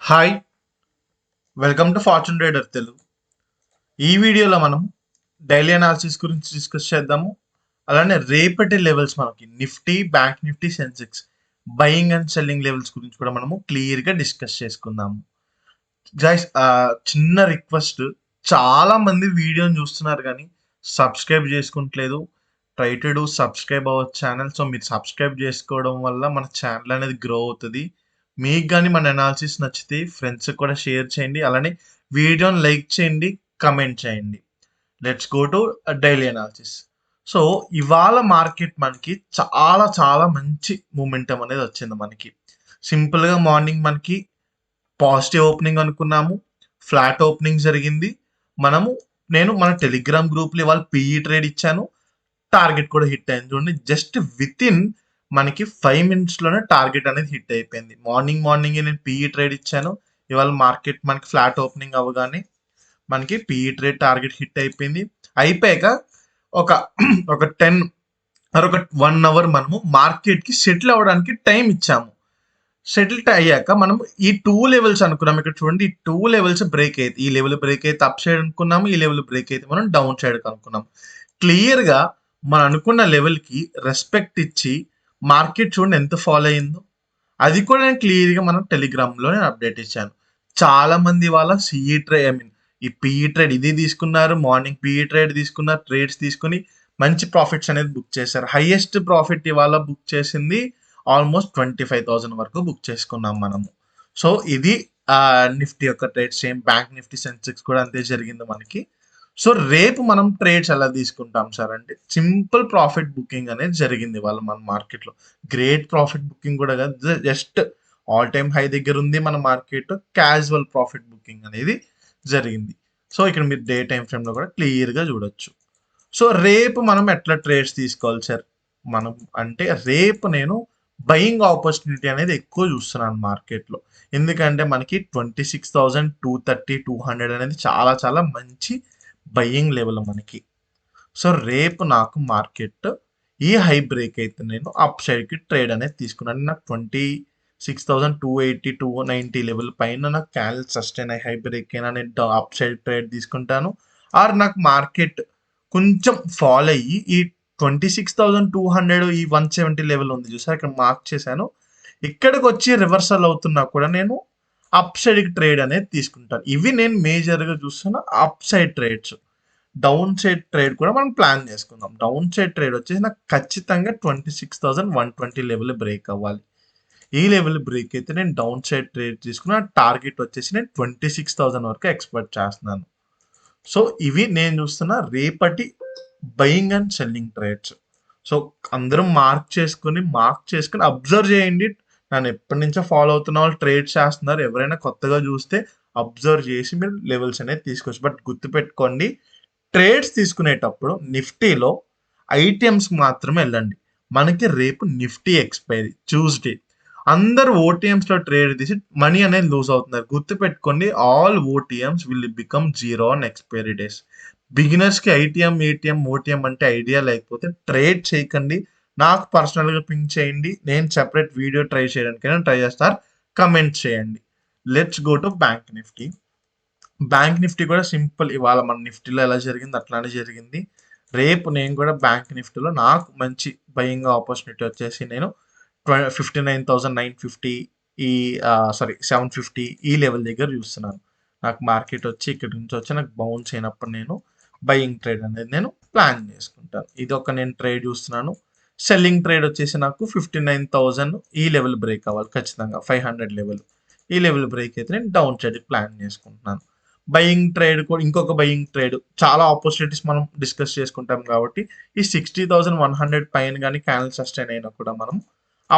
Hi, welcome to fortune trader Telugu. ఈ వీడియోలో మనం డైలీ అనాలిసిస్ గురించి డిస్కస్ చేద్దాము. అలానే రేపటి లెవెల్స్ మనకి Nifty, bank Nifty, Sensex buying and selling levels గురించి కూడా మనము క్లియర్గా డిస్కస్ చేసుకుందాము. గైస్, చిన్న రిక్వెస్ట్, చాలా మంది వీడియోని చూస్తున్నారు కానీ సబ్స్క్రైబ్ చేసుకుంటలేదు. Try to do subscribe our channel. So మీరు సబ్స్క్రైబ్ చేసుకోవడం వల్ల మన ఛానల్ అనేది గ్రో అవుతుంది. మీకు కానీ మన అనాలిసిస్ నచ్చితే ఫ్రెండ్స్కి కూడా షేర్ చేయండి. అలానే వీడియోని లైక్ చేయండి, కమెంట్ చేయండి. Let's go to daily analysis. So ఇవాళ మార్కెట్ మనకి చాలా చాలా మంచి మూమెంటం అనేది వచ్చింది. మనకి సింపుల్గా మార్నింగ్ మనకి పాజిటివ్ ఓపెనింగ్ అనుకున్నాము, ఫ్లాట్ ఓపెనింగ్ జరిగింది. నేను మన టెలిగ్రామ్ గ్రూప్లో ఇవాళ పిఈ ట్రేడ్ ఇచ్చాను, టార్గెట్ కూడా హిట్ అయింది. చూడండి, జస్ట్ విత్ ఇన్ మనకి 5 minutesలోనే టార్గెట్ అనేది హిట్ అయిపోయింది. మార్నింగ్ నేను పిఈ ట్రేడ్ ఇచ్చాను. ఇవాళ మార్కెట్ మనకి ఫ్లాట్ ఓపెనింగ్ అవ్వగానే మనకి పిఈ ట్రేడ్ టార్గెట్ హిట్ అయిపోయింది. అయిపోయాక ఒక ఒక 10 ఒక 1 hour మనము మార్కెట్కి సెటిల్ అవ్వడానికి టైం ఇచ్చాము. సెటిల్ అయ్యాక మనం ఈ 2 levels అనుకున్నాం. ఇక్కడ చూడండి, ఈ 2 levels బ్రేక్ అయితే, ఈ లెవెల్ బ్రేక్ అయితే అప్ సైడ్ అనుకున్నాము, ఈ లెవెల్ బ్రేక్ అయితే మనం డౌన్ సైడ్ అనుకున్నాం. క్లియర్గా మనం అనుకున్న లెవెల్కి రెస్పెక్ట్ ఇచ్చి మార్కెట్ చూడండి ఎంత ఫాలో అయిందో. అది కూడా నేను క్లియర్గా మనం టెలిగ్రామ్లో నేను అప్డేట్ ఇచ్చాను. చాలా మంది వాళ్ళ సిఈ ట్రేడ్, ఈ పిఈ ట్రేడ్ ఇది తీసుకున్నారు, మార్నింగ్ పిఈ ట్రేడ్ తీసుకున్నారు, ట్రేడ్స్ తీసుకుని మంచి ప్రాఫిట్స్ అనేది బుక్ చేశారు. హైయెస్ట్ ప్రాఫిట్ ఇవాళ బుక్ చేసింది ఆల్మోస్ట్ 25,000 వరకు బుక్ చేసుకున్నాం మనము. సో ఇది నిఫ్టీ యొక్క trade. Same bank Nifty, Sensex కూడా అంతే జరిగింది మనకి. సో రేపు మనం ట్రేడ్స్ ఎలా తీసుకుంటాం సార్ అంటే, సింపుల్ ప్రాఫిట్ బుకింగ్ అనేది జరిగింది వాళ్ళ మన మార్కెట్లో. గ్రేట్ ప్రాఫిట్ బుకింగ్ కూడా కాదు, జస్ట్ ఆల్ టైమ్ హై దగ్గర ఉంది మన మార్కెట్. క్యాజువల్ ప్రాఫిట్ బుకింగ్ అనేది జరిగింది. సో ఇక్కడ మీరు డే టైం ఫ్రేమ్లో కూడా క్లియర్గా చూడొచ్చు. సో రేపు మనం ఎట్లా ట్రేడ్స్ తీసుకోవాలి సార్ మనం అంటే, రేపు నేను బయింగ్ ఆపర్చునిటీ అనేది ఎక్కువ చూస్తున్నాను మార్కెట్లో. ఎందుకంటే మనకి 26,230, 200 అనేది చాలా చాలా మంచి బయింగ్ లెవెల్ మనకి. సో రేపు నాకు మార్కెట్ ఈ హై బ్రేక్ అయితే నేను అప్ సైడ్కి ట్రేడ్ అనేది తీసుకున్నాను. నాకు 26,280, 290 లెవెల్ పైన నాకు క్యానల్ సస్టైన్ అయ్యి హై బ్రేక్ అయినా నేను అప్ సైడ్ ట్రేడ్ తీసుకుంటాను. ఆర్ నాకు మార్కెట్ కొంచెం ఫాల్ అయ్యి ఈ 26,200, ఈ 170 లెవెల్ ఉంది చూసారు, ఇక్కడ మార్క్ చేశాను, ఇక్కడికి వచ్చి రివర్సల్ అవుతున్నా కూడా నేను అప్ సైడ్కి ట్రేడ్ అనేది తీసుకుంటాను. ఇవి నేను మేజర్గా చూస్తున్న up side trades. Down side trade కూడా మనం ప్లాన్ చేసుకుందాం. డౌన్ సైడ్ ట్రేడ్ వచ్చేసి నాకు ఖచ్చితంగా 26,120 లెవెల్ బ్రేక్ అవ్వాలి. ఈ లెవెల్ బ్రేక్ అయితే నేను డౌన్ సైడ్ ట్రేడ్ తీసుకున్న టార్గెట్ వచ్చేసి నేను 26,000 వరకు ఎక్స్పెక్ట్ చేస్తున్నాను. సో ఇవి నేను చూస్తున్న రేపటి buying and selling trades. So అందరూ మార్క్ చేసుకుని అబ్జర్వ్ చేయండి. నన్ను ఎప్పటి నుంచో ఫాలో అవుతున్న వాళ్ళు ట్రేడ్స్ చేస్తున్నారు. ఎవరైనా కొత్తగా చూస్తే అబ్జర్వ్ చేసి మీరు లెవెల్స్ అనేది తీసుకోవచ్చు. బట్ గుర్తుపెట్టుకోండి, ట్రేడ్స్ తీసుకునేటప్పుడు నిఫ్టీలో ఐటీఎంస్ మాత్రమే వెళ్ళండి. మనకి రేపు నిఫ్టీ ఎక్స్పైరీ ట్యూస్డే. అందరు ఓటీఎంస్లో ట్రేడ్ తీసి మనీ అనేది లూజ్ అవుతున్నారు. గుర్తుపెట్టుకోండి, all OTMs will become zero on expiry days. బిగినర్స్కి ఐటీఎం, ఏటీఎం, ఓటీఎం అంటే ఐడియా లేకపోతే ట్రేడ్ చేయకండి. నాకు పర్సనల్గా పింక్ చేయండి, నేను సెపరేట్ వీడియో ట్రై చేయడానికైనా ట్రై చేస్తారు. కమెంట్ చేయండి. Let's go to bank Nifty. Bank Nifty కూడా సింపుల్, ఇవాళ మన నిఫ్టీలో ఎలా జరిగింది అట్లానే జరిగింది. రేపు నేను కూడా బ్యాంక్ నిఫ్టీలో నాకు మంచి బయింగ్ ఆపర్చునిటీ వచ్చేసి నేను 59,950, ఈ 750 ఈ లెవెల్ దగ్గర చూస్తున్నాను. నాకు మార్కెట్ వచ్చి ఇక్కడ నుంచి వచ్చి నాకు బౌన్స్ అయినప్పుడు నేను బయింగ్ ట్రేడ్ అనేది నేను ప్లాన్ చేసుకుంటాను. ఇది ఒక నేను ట్రేడ్ చూస్తున్నాను. సెల్లింగ్ ట్రేడ్ వచ్చేసి నాకు 59,000 ఈ లెవెల్ బ్రేక్ అవ్వాలి ఖచ్చితంగా. 500 లెవెల్, ఈ లెవెల్ బ్రేక్ అయితే నేను డౌన్ సైడ్ ప్లాన్ చేసుకుంటున్నాను. బయింగ్ ట్రేడ్ కూడా ఇంకొక బయింగ్ ట్రేడ్, చాలా ఆపర్చునిటీస్ మనం డిస్కస్ చేసుకుంటాం కాబట్టి ఈ 60,100 పైన కానీ క్యానల్ సస్టైన్ అయినా కూడా మనం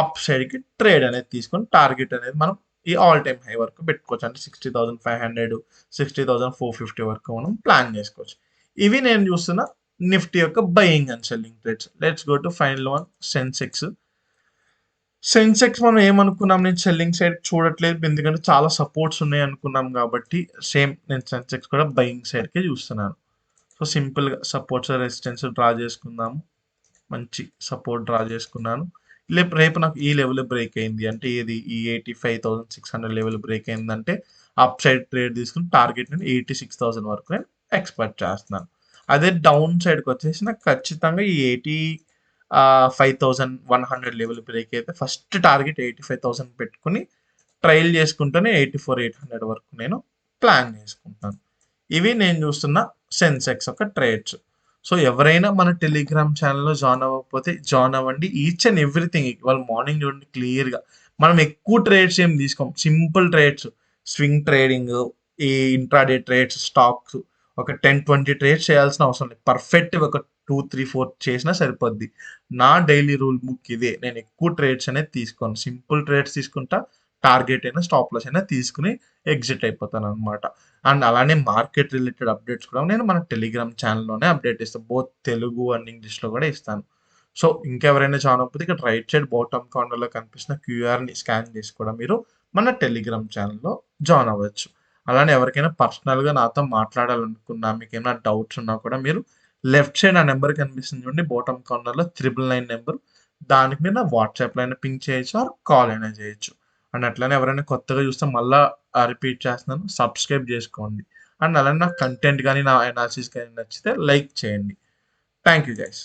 అప్ సైడ్కి ట్రేడ్ అనేది తీసుకొని టార్గెట్ అనేది మనం ఈ ఆల్ టైమ్ హై వరకు పెట్టుకోవచ్చు. అంటే 60,500, 60,450 వరకు మనం ప్లాన్ చేసుకోవచ్చు. ఇవి నేను చూస్తున్న నిఫ్టీ యొక్క buying and selling trades. Let's go to final one, Sensex. Sensex మనం ఏమనుకున్నాం, నేను సెల్లింగ్ సైడ్ చూడట్లేదు ఎందుకంటే చాలా సపోర్ట్స్ ఉన్నాయి అనుకున్నాం కాబట్టి సేమ్ నేను సెన్సెక్స్ కూడా బయింగ్ సైడ్కే చూస్తున్నాను. సో సింపుల్గా సపోర్ట్స్ రెసిస్టెన్స్ డ్రా చేసుకుందాము. మంచి సపోర్ట్ డ్రా చేసుకున్నాను. రేపు నాకు ఈ లెవెల్ బ్రేక్ అయింది అంటే ఇది ఈ 85,600 లెవెల్ బ్రేక్ అయిందంటే అప్ సైడ్ ట్రేడ్ తీసుకుని టార్గెట్ నేను 86,000 వరకు నేను ఎక్స్పెక్ట్ చేస్తున్నాను. అదే డౌన్ సైడ్కి వచ్చేసి నాకు ఖచ్చితంగా ఈ 85,100 లెవెల్ బ్రేక్ అయితే ఫస్ట్ టార్గెట్ 85,000 పెట్టుకుని ట్రైల్ చేసుకుంటూనే 84,800 వరకు నేను ప్లాన్ చేసుకుంటాను. ఇవి నేను చూస్తున్న సెన్సెక్స్ యొక్క ట్రేడ్స్. సో ఎవరైనా మన టెలిగ్రామ్ ఛానల్లో జాయిన్ అవ్వకపోతే జాయిన్ అవ్వండి. ఈచ్ అండ్ ఎవ్రీథింగ్ ఇవాళ మార్నింగ్ చూడండి క్లియర్గా మనం ఎక్కువ ట్రేడ్స్ ఏం తీసుకోం, సింపుల్ ట్రేడ్స్, స్వింగ్ ట్రేడింగ్, ఈ ఇంట్రాడే ట్రేడ్స్, స్టాక్స్ ఒక 10-20 ట్రేడ్స్ చేయాల్సిన అవసరం లేదు. పర్ఫెక్ట్ ఒక 2-3-4 చేసినా సరిపోద్ది. నా డైలీ రూల్ బుక్ ఇదే. నేను ఎక్కువ ట్రేడ్స్ అనేది తీసుకోను, సింపుల్ ట్రేడ్స్ తీసుకుంటా, టార్గెట్ అయినా స్టాప్ లాస్ అయినా తీసుకుని ఎగ్జిట్ అయిపోతాను అనమాట. అండ్ అలానే మార్కెట్ రిలేటెడ్ అప్డేట్స్ కూడా నేను మన టెలిగ్రామ్ ఛానల్లోనే అప్డేట్ ఇస్తాను, బోత్ తెలుగు అండ్ ఇంగ్లీష్లో కూడా ఇస్తాను. సో ఇంకెవరైనా జాయిన్ అవ్వకపోతే ఇక్కడ రైట్ సైడ్ బాటమ్ కార్నర్లో కనిపిస్తున్న క్యూఆర్ని స్కాన్ చేసి కూడా మీరు మన టెలిగ్రామ్ ఛానల్లో జాయిన్ అవ్వచ్చు. అలానే ఎవరికైనా పర్సనల్గా నాతో మాట్లాడాలనుకున్నా, మీకు ఏమైనా డౌట్స్ ఉన్నా కూడా మీరు లెఫ్ట్ సైడ్ ఆ నెంబర్ కనిపిస్తుంది చూడండి బాటమ్ కార్నర్లో 999 నెంబర్, దానికి మీరు నా వాట్సాప్లో అయినా పింక్ చేయొచ్చు ఆర్ కాల్ అయినా చేయొచ్చు. అండ్ అట్లనే ఎవరైనా కొత్తగా చూస్తే మళ్ళీ రిపీట్ చేస్తున్నాను, సబ్స్క్రైబ్ చేసుకోండి. అండ్ అలానే నా కంటెంట్ కానీ నా అనాలిసిస్ కానీ నచ్చితే లైక్ చేయండి. Thank you guys.